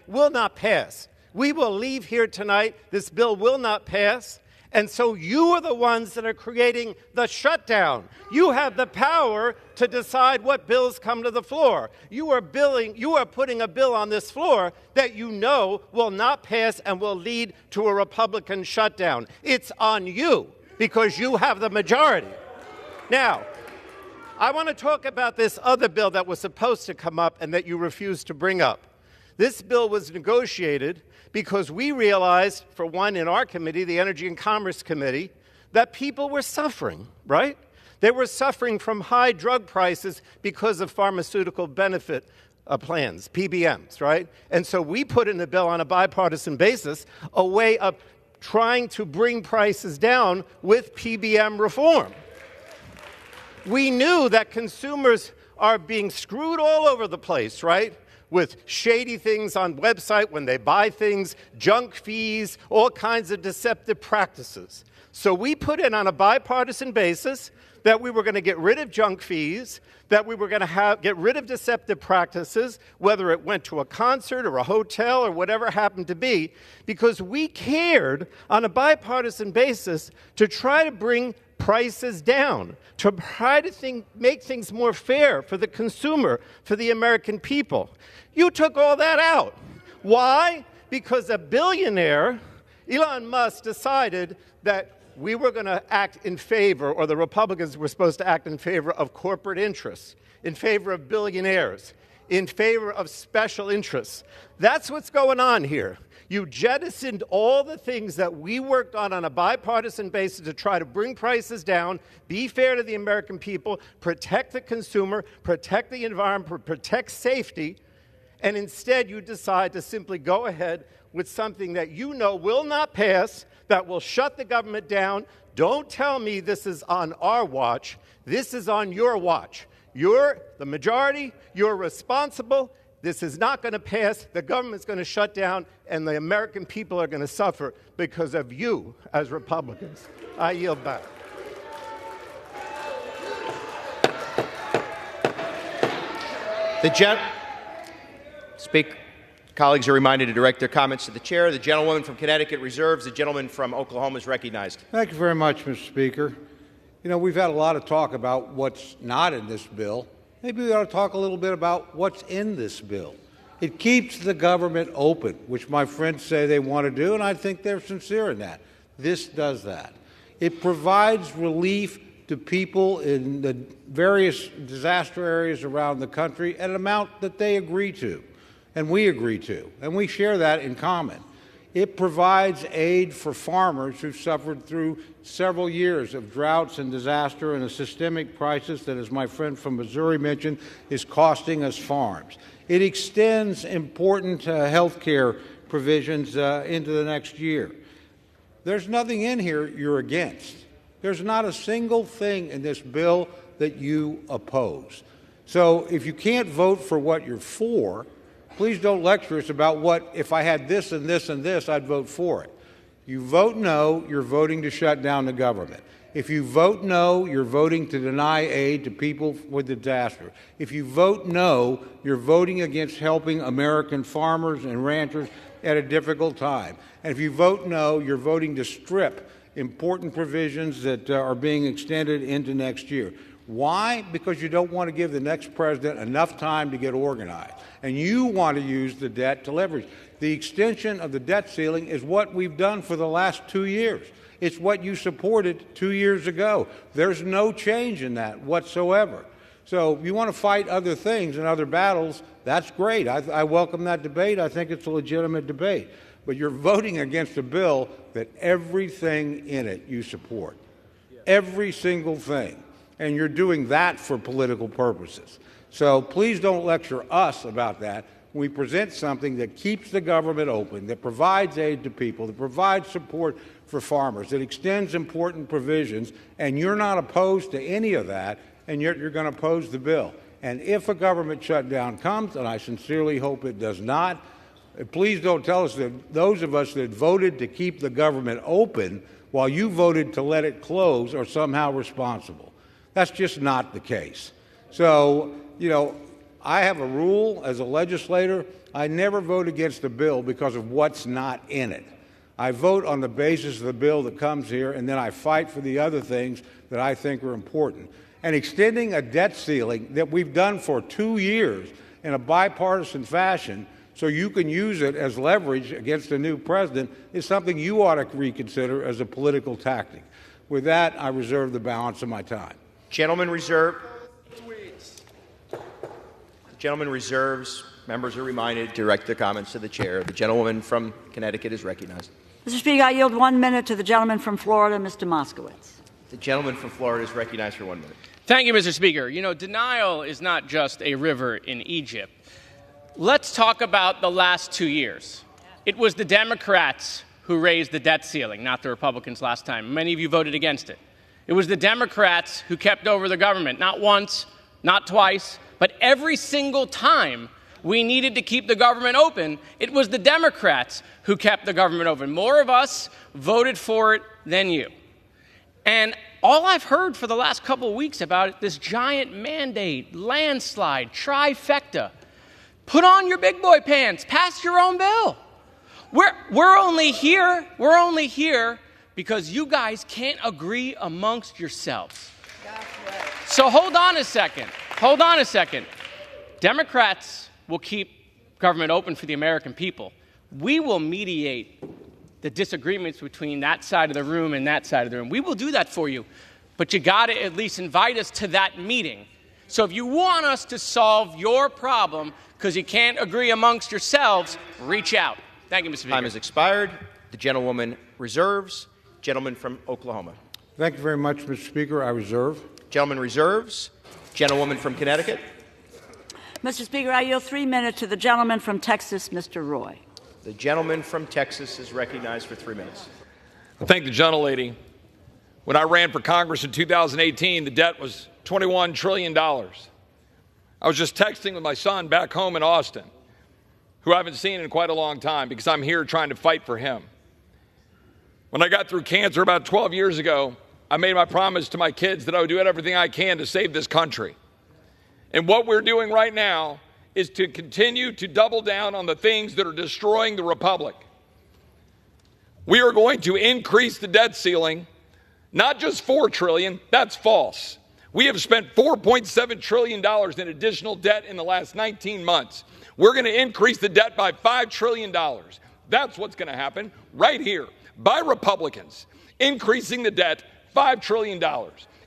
will not pass. We will leave here tonight. This bill will not pass. And so you are the ones that are creating the shutdown. You have the power to decide what bills come to the floor. You are putting a bill on this floor that you know will not pass and will lead to a Republican shutdown. It's on you because you have the majority. Now, I want to talk about this other bill that was supposed to come up and that you refused to bring up. This bill was negotiated because we realized, for one, in our committee, the Energy and Commerce Committee, that people were suffering, right? They were suffering from high drug prices because of pharmaceutical benefit plans, PBMs, right? And so we put in the bill on a bipartisan basis a way of trying to bring prices down with PBM reform. We knew that consumers are being screwed all over the place, right? With shady things on website when they buy things, junk fees, all kinds of deceptive practices. So we put in on a bipartisan basis that we were going to get rid of junk fees, that we were going to get rid of deceptive practices, whether it went to a concert or a hotel or whatever it happened to be, because we cared on a bipartisan basis to try to bring prices down, to try to make things more fair for the consumer, for the American people. You took all that out. Why? Because a billionaire, Elon Musk, decided that we were going to act in favor, or the Republicans were supposed to act in favor of corporate interests, in favor of billionaires, in favor of special interests. That's what's going on here. You jettisoned all the things that we worked on a bipartisan basis to try to bring prices down, be fair to the American people, protect the consumer, protect the environment, protect safety, and instead you decide to simply go ahead with something that you know will not pass, that will shut the government down. Don't tell me this is on our watch. This is on your watch. You're the majority. You're responsible. This is not going to pass. The government's going to shut down, and the American people are going to suffer because of you as Republicans. I yield back. Speak. Colleagues are reminded to direct their comments to the chair. The gentlewoman from Connecticut reserves. The gentleman from Oklahoma is recognized. Thank you very much, Mr. Speaker. You know, we've had a lot of talk about what's not in this bill. Maybe we ought to talk a little bit about what's in this bill. It keeps the government open, which my friends say they want to do, and I think they're sincere in that. This does that. It provides relief to people in the various disaster areas around the country at an amount that they agree to, and we agree to, and we share that in common. It provides aid for farmers who've suffered through several years of droughts and disaster and a systemic crisis that, as my friend from Missouri mentioned, is costing us farms. It extends important health care provisions into the next year. There's nothing in here you're against. There's not a single thing in this bill that you oppose. So if you can't vote for what you're for, please don't lecture us about what, if I had this and this and this, I'd vote for it. You vote no, you're voting to shut down the government. If you vote no, you're voting to deny aid to people with disaster. If you vote no, you're voting against helping American farmers and ranchers at a difficult time. And if you vote no, you're voting to strip important provisions that are being extended into next year. Why? Because you don't want to give the next president enough time to get organized. And you want to use the debt to leverage. The extension of the debt ceiling is what we've done for the last 2 years. It's what you supported 2 years ago. There's no change in that whatsoever. So if you want to fight other things and other battles, that's great. I welcome that debate. I think it's a legitimate debate. But you're voting against a bill that everything in it you support. Every single thing. And you're doing that for political purposes. So please don't lecture us about that. We present something that keeps the government open, that provides aid to people, that provides support for farmers, that extends important provisions, and you're not opposed to any of that, and yet you're going to oppose the bill. And if a government shutdown comes, and I sincerely hope it does not, please don't tell us that those of us that voted to keep the government open while you voted to let it close are somehow responsible. That's just not the case. So, you know, I have a rule as a legislator. I never vote against a bill because of what's not in it. I vote on the basis of the bill that comes here, and then I fight for the other things that I think are important. And extending a debt ceiling that we've done for 2 years in a bipartisan fashion so you can use it as leverage against a new president is something you ought to reconsider as a political tactic. With that, I reserve the balance of my time. Gentleman reserved. Gentleman reserves. Members are reminded to direct their comments to the chair. The gentlewoman from Connecticut is recognized. Mr. Speaker, I yield 1 minute to the gentleman from Florida, Mr. Moskowitz. The gentleman from Florida is recognized for 1 minute. Thank you, Mr. Speaker. You know, denial is not just a river in Egypt. Let's talk about the last 2 years. It was the Democrats who raised the debt ceiling, not the Republicans last time. Many of you voted against it. It was the Democrats who kept over the government, not once, not twice, but every single time we needed to keep the government open, it was the Democrats who kept the government open. More of us voted for it than you. And all I've heard for the last couple of weeks about it, this giant mandate, landslide, trifecta. Put on your big boy pants, pass your own bill. We're only here because you guys can't agree amongst yourselves. So hold on a second. Democrats will keep government open for the American people. We will mediate the disagreements between that side of the room and that side of the room. We will do that for you, but you got to at least invite us to that meeting. So if you want us to solve your problem because you can't agree amongst yourselves, reach out. Thank you, Mr. Speaker. Time has expired. The gentlewoman reserves. Gentleman from Oklahoma. Thank you very much, Mr. Speaker. I reserve. Gentleman reserves. Gentlewoman from Connecticut. Mr. Speaker, I yield 3 minutes to the gentleman from Texas, Mr. Roy. The gentleman from Texas is recognized for 3 minutes. I thank the gentlelady. When I ran for Congress in 2018, the debt was $21 trillion. I was just texting with my son back home in Austin, who I haven't seen in quite a long time because I'm here trying to fight for him. When I got through cancer about 12 years ago, I made my promise to my kids that I would do everything I can to save this country. And what we're doing right now is to continue to double down on the things that are destroying the republic. We are going to increase the debt ceiling, not just $4 trillion, that's false. We have spent $4.7 trillion in additional debt in the last 19 months. We're going to increase the debt by $5 trillion. That's what's going to happen right here by Republicans, increasing the debt $5 trillion.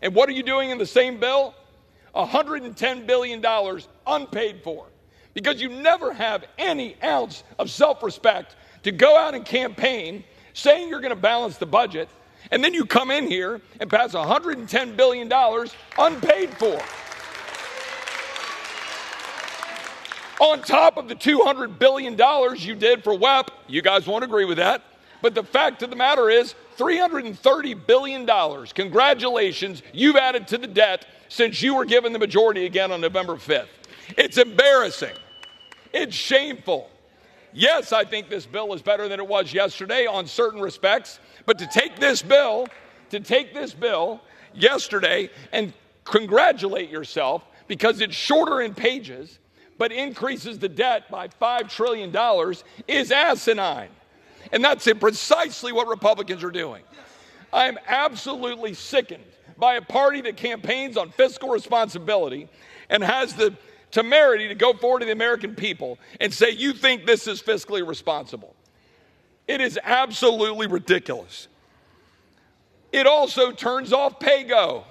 And what are you doing in the same bill? $110 billion unpaid for. Because you never have any ounce of self-respect to go out and campaign saying you're going to balance the budget, and then you come in here and pass $110 billion unpaid for. On top of the $200 billion you did for WEP, you guys won't agree with that, but the fact of the matter is $330 billion. Congratulations, you've added to the debt since you were given the majority again on November 5th. It's embarrassing. It's shameful. Yes, I think this bill is better than it was yesterday on certain respects, but to take this bill yesterday and congratulate yourself because it's shorter in pages but increases the debt by $5 trillion is asinine. And that's precisely what Republicans are doing. I am absolutely sickened by a party that campaigns on fiscal responsibility and has the temerity to go forward to the American people and say, you think this is fiscally responsible. It is absolutely ridiculous. It also turns off PAYGO.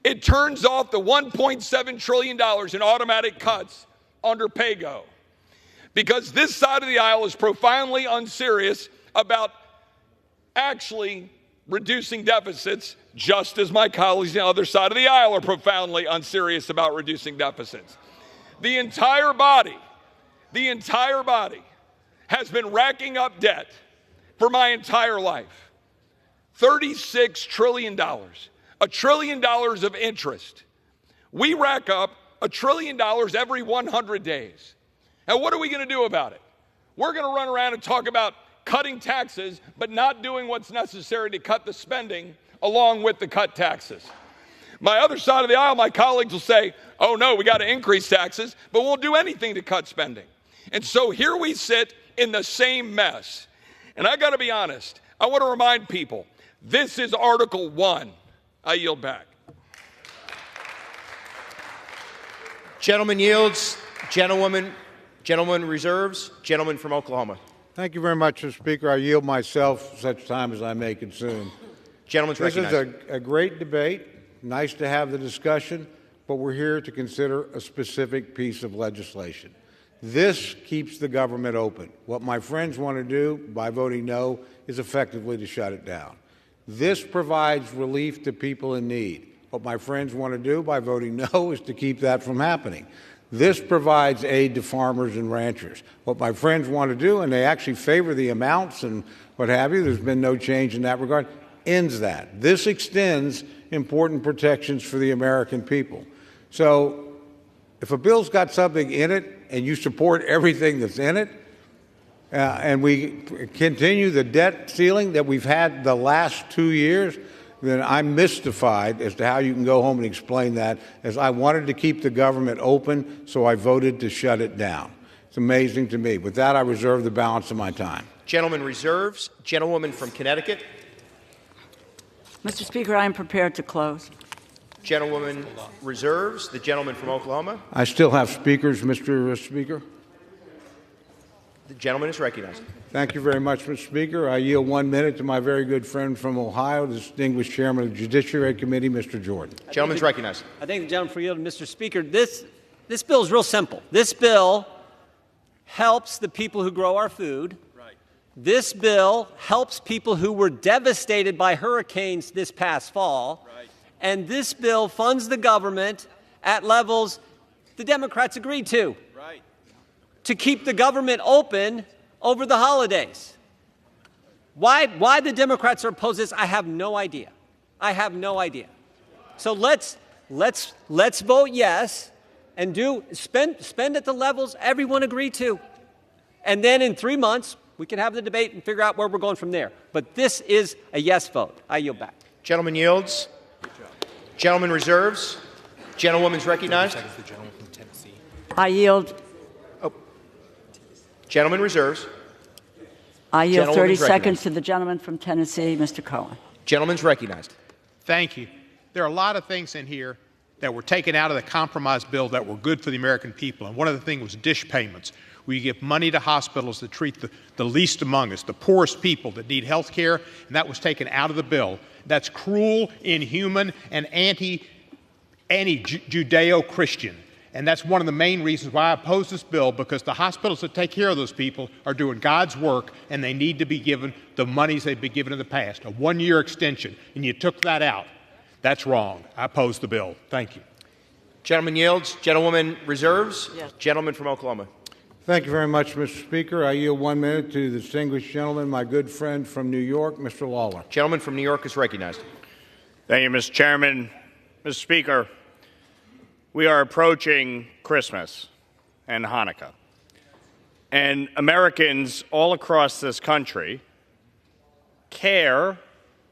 It turns off the $1.7 trillion in automatic cuts under PAYGO. Because this side of the aisle is profoundly unserious about actually reducing deficits, just as my colleagues on the other side of the aisle are profoundly unserious about reducing deficits. The entire body has been racking up debt for my entire life. $36 trillion, $1 trillion of interest. We rack up $1 trillion every 100 days. Now, what are we going to do about it? We're going to run around and talk about cutting taxes, but not doing what's necessary to cut the spending along with the cut taxes. My other side of the aisle, my colleagues will say, oh no, we got to increase taxes, but we'll do anything to cut spending. And so here we sit in the same mess. And I got to be honest, I want to remind people, this is Article 1. I yield back. Gentleman yields. Gentlewoman reserves. Gentleman from Oklahoma. Thank you very much, Mr. Speaker. I yield myself such time as I may consume. Gentleman's recognized. This is a great debate. Nice to have the discussion, but we're here to consider a specific piece of legislation. This keeps the government open. What my friends want to do by voting no is effectively to shut it down. This provides relief to people in need. What my friends want to do by voting no is to keep that from happening. This provides aid to farmers and ranchers. What my friends want to do, and they actually favor the amounts and what have you, there's been no change in that regard, ends that. This extends important protections for the American people. So if a bill's got something in it and you support everything that's in it, and we continue the debt ceiling that we've had the last 2 years, then I'm mystified as to how you can go home and explain that, as I wanted to keep the government open, so I voted to shut it down. It's amazing to me. With that, I reserve the balance of my time. Gentleman reserves. Gentlewoman from Connecticut. Mr. Speaker, I am prepared to close. Gentlewoman reserves. The gentleman from Oklahoma. I still have speakers, Mr. Speaker. The gentleman is recognized. Thank you very much, Mr. Speaker. I yield 1 minute to my very good friend from Ohio, the distinguished chairman of the Judiciary Committee, Mr. Jordan. Gentleman's recognized. I thank the gentleman for yielding, Mr. Speaker. This bill is real simple. This bill helps the people who grow our food. Right. This bill helps people who were devastated by hurricanes this past fall. Right. And this bill funds the government at levels the Democrats agreed to. Right. To keep the government open over the holidays. Why the Democrats are opposed to this, I have no idea. I have no idea. So let's vote yes and spend at the levels everyone agreed to. And then in 3 months, we can have the debate and figure out where we're going from there. But this is a yes vote. I yield back. Gentleman yields. Gentleman reserves. Gentlewoman's recognized. I yield. Gentleman reserves. I yield 30 seconds to the gentleman from Tennessee, Mr. Cohen. Gentleman's recognized. Thank you. There are a lot of things in here that were taken out of the compromise bill that were good for the American people. And one of the things was dish payments, where you give money to hospitals to treat the least among us, the poorest people that need health care, and that was taken out of the bill. That's cruel, inhuman, and anti-Judeo-Christian. And that's one of the main reasons why I oppose this bill, because the hospitals that take care of those people are doing God's work, and they need to be given the monies they've been given in the past, a 1-year extension, and you took that out. That's wrong. I oppose the bill. Thank you. Gentleman yields. Gentlewoman reserves. Yes. Gentleman from Oklahoma. Thank you very much, Mr. Speaker. I yield 1 minute to the distinguished gentleman, my good friend from New York, Mr. Lawler. Gentleman from New York is recognized. Thank you, Mr. Chairman. Mr. Speaker, we are approaching Christmas and Hanukkah. And Americans all across this country care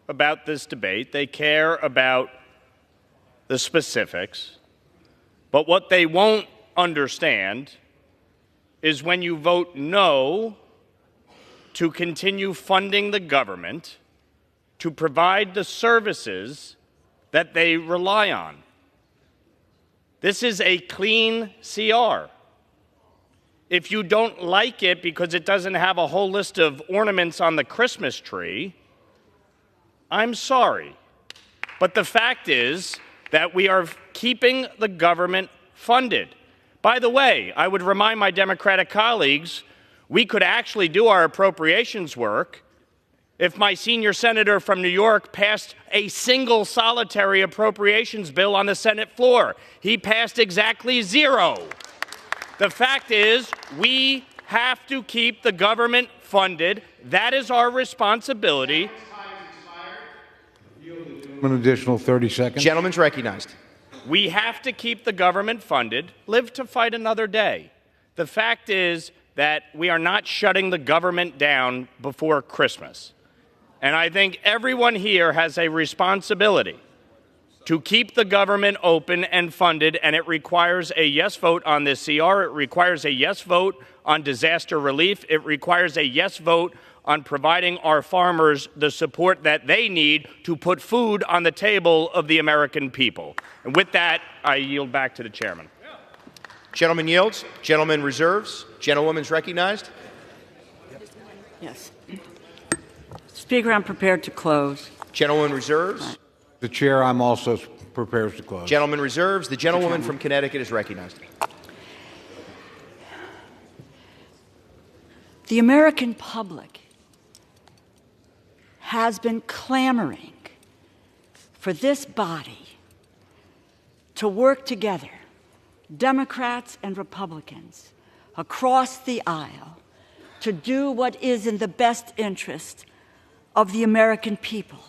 about this debate. They care about the specifics. But what they won't understand is when you vote no to continue funding the government to provide the services that they rely on. This is a clean CR. If you don't like it because it doesn't have a whole list of ornaments on the Christmas tree, I'm sorry. But the fact is that we are keeping the government funded. By the way, I would remind my Democratic colleagues, we could actually do our appropriations work if my senior senator from New York passed a single solitary appropriations bill on the Senate floor. He passed exactly 0. The fact is, we have to keep the government funded. That is our responsibility. An additional 30 seconds. Gentleman's recognized. We have to keep the government funded, live to fight another day. The fact is that we are not shutting the government down before Christmas. And I think everyone here has a responsibility to keep the government open and funded, and it requires a yes vote on this CR. It requires a yes vote on disaster relief. It requires a yes vote on providing our farmers the support that they need to put food on the table of the American people. And with that, I yield back to the chairman. Gentleman yields. Gentleman reserves. Gentlewoman's recognized. Yes. Speaker, I'm prepared to close. Gentlewoman reserves. The chair, I'm also prepared to close. Gentleman reserves. The gentlewoman from Connecticut is recognized. The American public has been clamoring for this body to work together, Democrats and Republicans, across the aisle, to do what is in the best interest of the American people.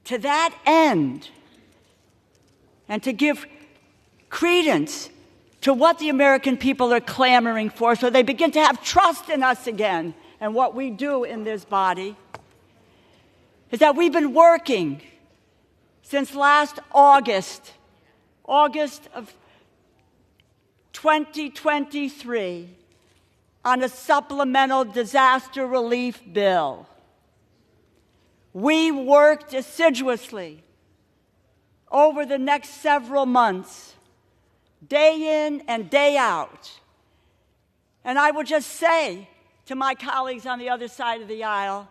To that end, and to give credence to what the American people are clamoring for so they begin to have trust in us again and what we do in this body, is that we've been working since last August of 2023, on a supplemental disaster relief bill. We worked assiduously over the next several months, day in and day out. And I will just say to my colleagues on the other side of the aisle,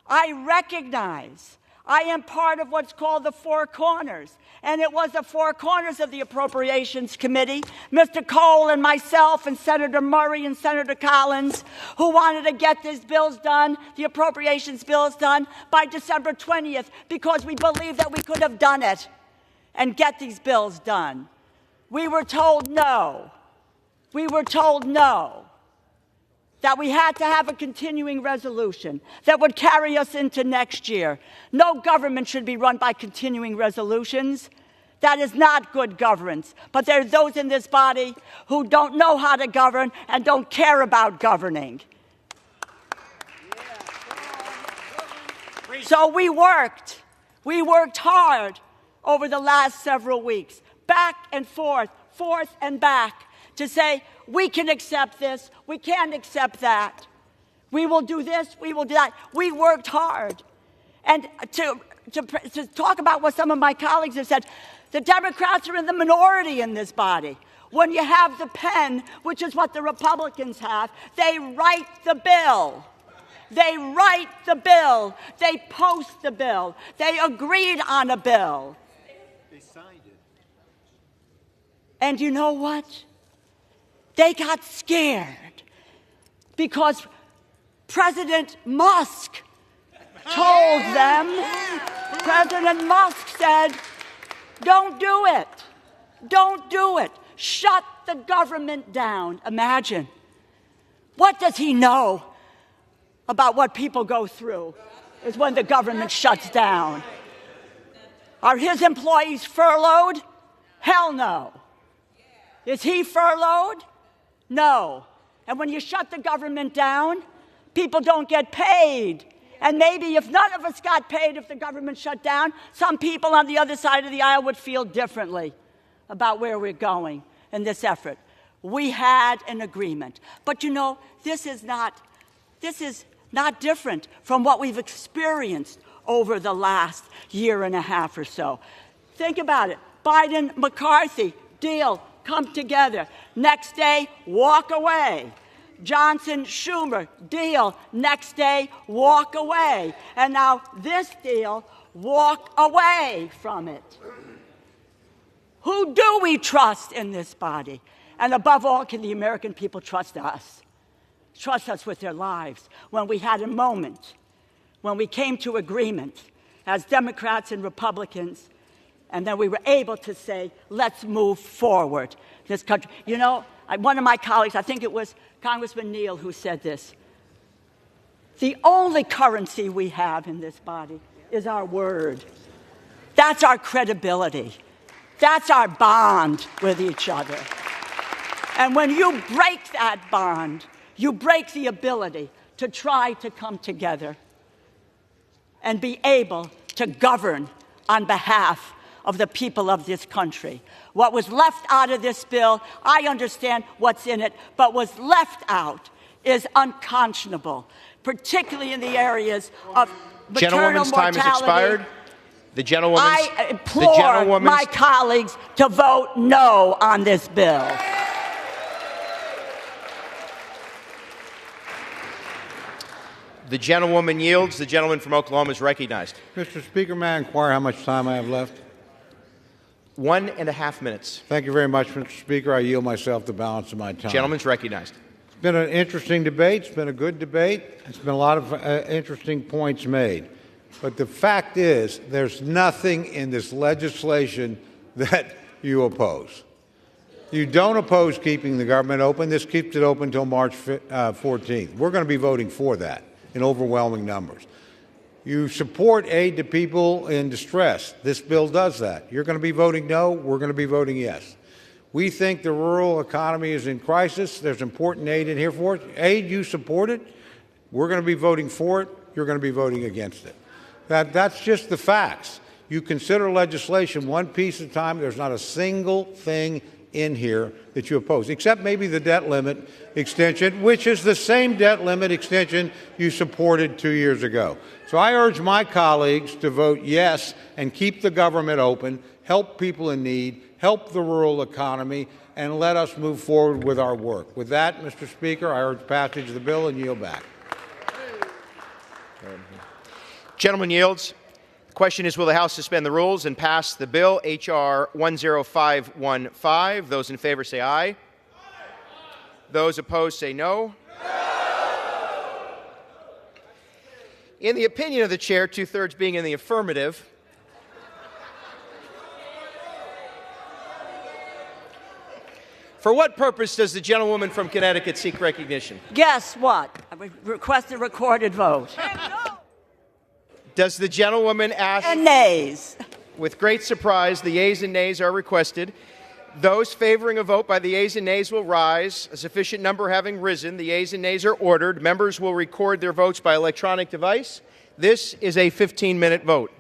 I recognize I am part of what's called the Four Corners, and it was the Four Corners of the Appropriations Committee, Mr. Cole and myself and Senator Murray and Senator Collins, who wanted to get these bills done, the appropriations bills done, by December 20th, because we believed that we could have done it and get these bills done. We were told no. We were told no. That we had to have a continuing resolution that would carry us into next year. No government should be run by continuing resolutions. That is not good governance. But there are those in this body who don't know how to govern and don't care about governing. So we worked hard over the last several weeks, back and forth and back, to say, we can accept this, we can't accept that. We will do this, we will do that. We worked hard. And to talk about what some of my colleagues have said, the Democrats are in the minority in this body. When you have the pen, which is what the Republicans have, they write the bill. They write the bill. They post the bill. They agreed on a bill. They signed it. And you know what? They got scared because President Musk told them, President Musk said, don't do it. Don't do it. Shut the government down. Imagine. What does he know about what people go through is when the government shuts down? Are his employees furloughed? Hell no. Is he furloughed? No. And when you shut the government down, people don't get paid. And maybe if none of us got paid if the government shut down, some people on the other side of the aisle would feel differently about where we're going in this effort. We had an agreement. But you know, this is not different from what we've experienced over the last year and a half or so. Think about it. Biden, McCarthy, deal. Come together. Next day, walk away. Johnson, Schumer, deal. Next day, walk away. And now this deal, walk away from it. Who do we trust in this body? And above all, can the American people trust us? Trust us with their lives. When we had a moment, when we came to agreement as Democrats and Republicans, and then we were able to say, let's move forward this country. You know, one of my colleagues, I think it was Congressman Neal, who said this. The only currency we have in this body is our word. That's our credibility. That's our bond with each other. And when you break that bond, you break the ability to try to come together and be able to govern on behalf of the people of this country. What was left out of this bill, I understand what's in it, but what's left out is unconscionable, particularly in the areas of maternal Gentlewoman's mortality. time has expired. I implore my colleagues to vote no on this bill. The gentlewoman yields. The gentleman from Oklahoma is recognized. Mr. Speaker, may I inquire how much time I have left? 1.5 minutes. Thank you very much, Mr. Speaker. I yield myself the balance of my time. Gentleman's recognized. It's been an interesting debate. It's been a good debate. It's been a lot of interesting points made. But the fact is, there's nothing in this legislation that you oppose. You don't oppose keeping the government open. This keeps it open until March 14th. We're going to be voting for that in overwhelming numbers. You support aid to people in distress. This bill does that. You're going to be voting no. We're going to be voting yes. We think the rural economy is in crisis. There's important aid in here for it. Aid, you support it. We're going to be voting for it. You're going to be voting against it. That's just the facts. You consider legislation one piece at a time. There's not a single thing in here that you oppose, except maybe the debt limit extension, which is the same debt limit extension you supported 2 years ago. So I urge my colleagues to vote yes and keep the government open, help people in need, help the rural economy, and let us move forward with our work. With that, Mr. Speaker, I urge passage of the bill and yield back. Gentleman yields. The question is, will the House suspend the rules and pass the bill, H.R. 10515? Those in favor say aye. Aye. Those opposed say no. No. In the opinion of the chair, 2/3 being in the affirmative, for what purpose does the gentlewoman from Connecticut seek recognition? Guess what? I request a recorded vote. Does the gentlewoman ask? And nays. With great surprise, the yeas and nays are requested. Those favoring a vote by the yeas and nays will rise. A sufficient number having risen, the yeas and nays are ordered. Members will record their votes by electronic device. This is a 15-minute vote.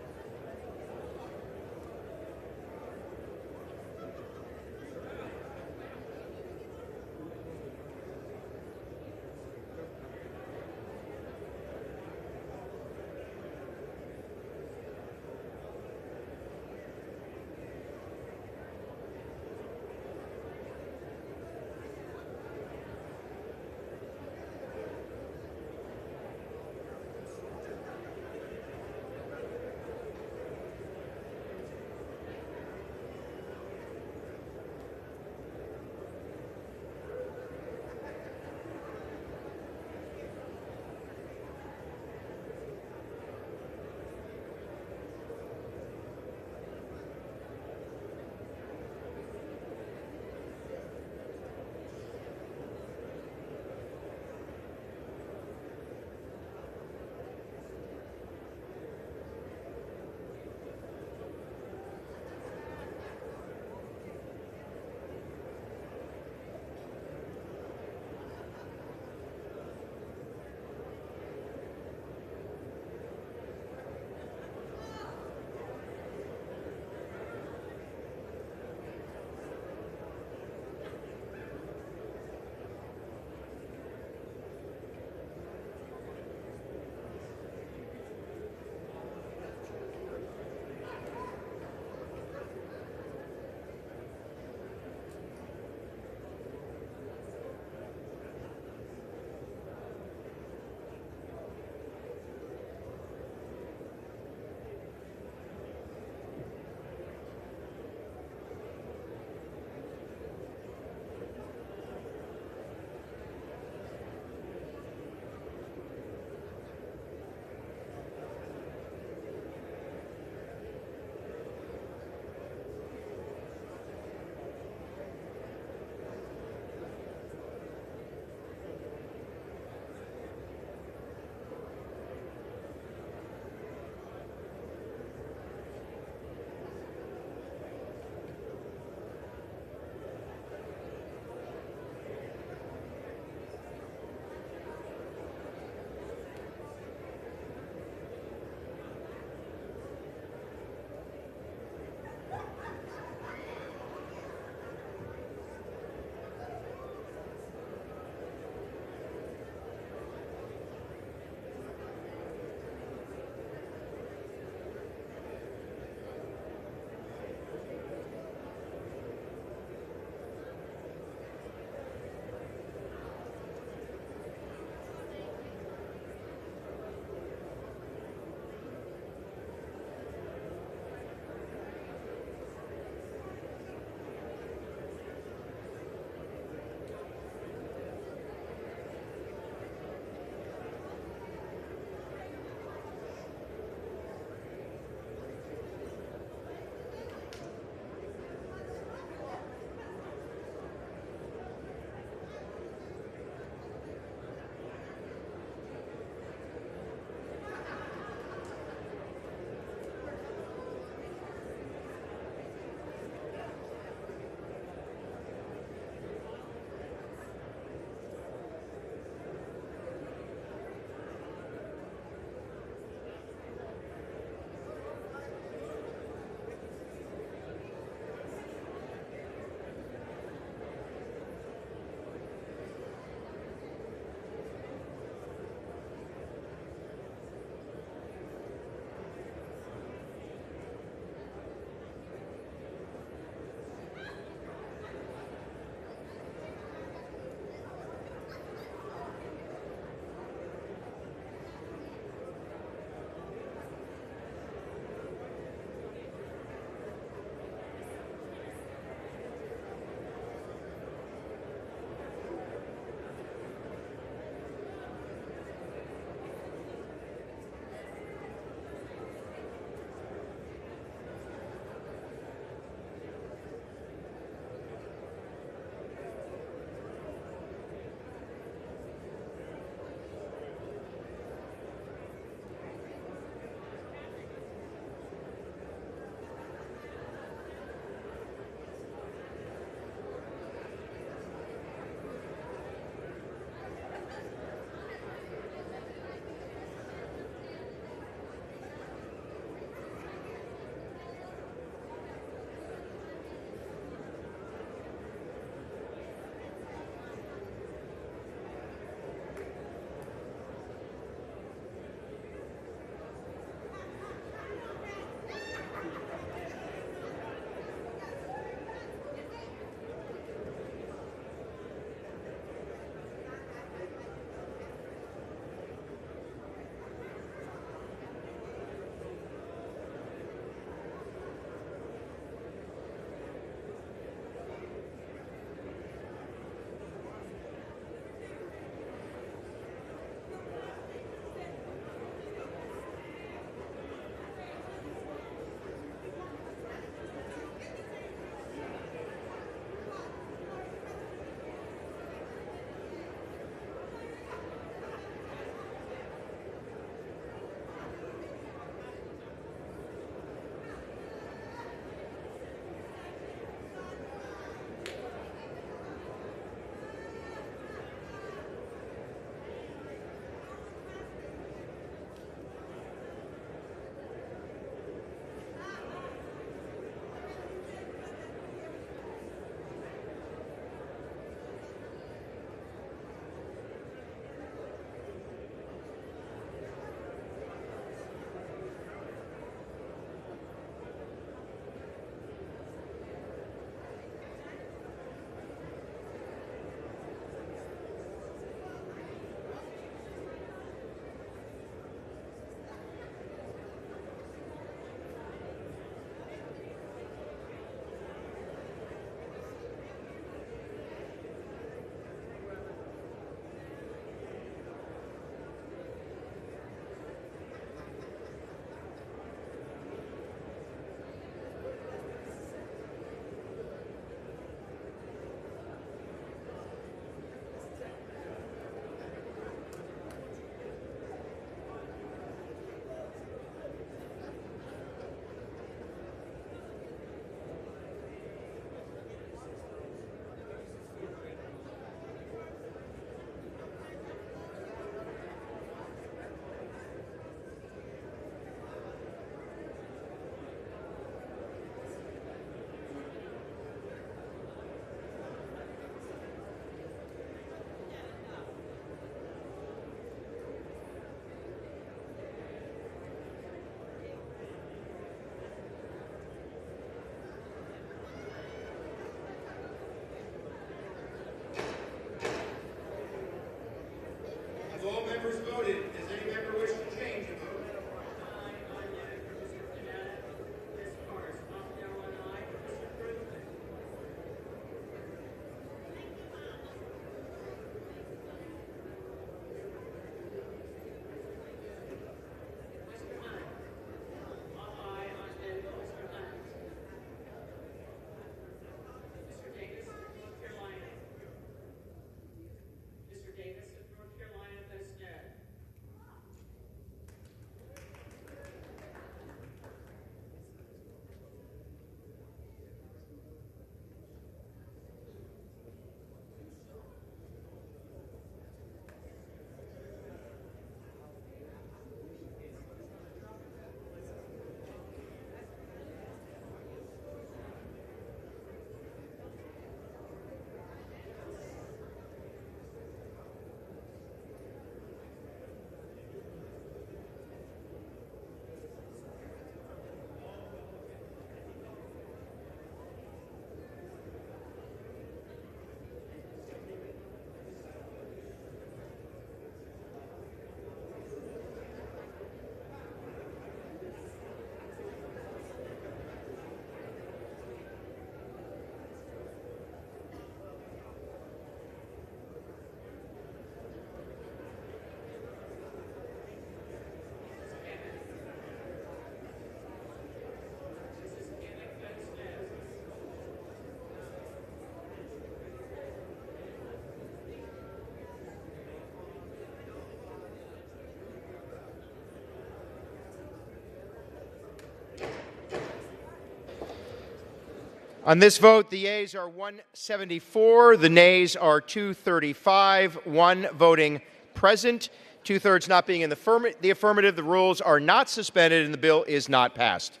On this vote, the yeas are 174, the nays are 235, one voting present, two-thirds not being in the affirmative. The rules are not suspended and the bill is not passed.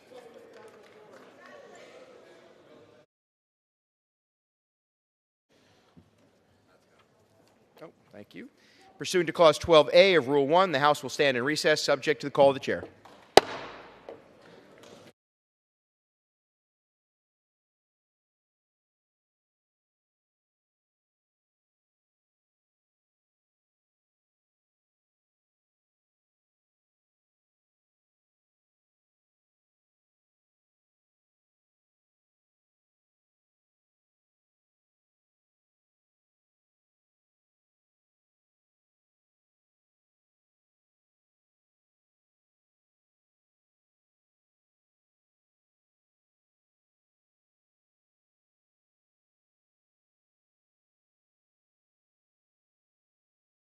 Oh, thank you. Pursuant to Clause 12A of Rule 1, the House will stand in recess subject to the call of the chair.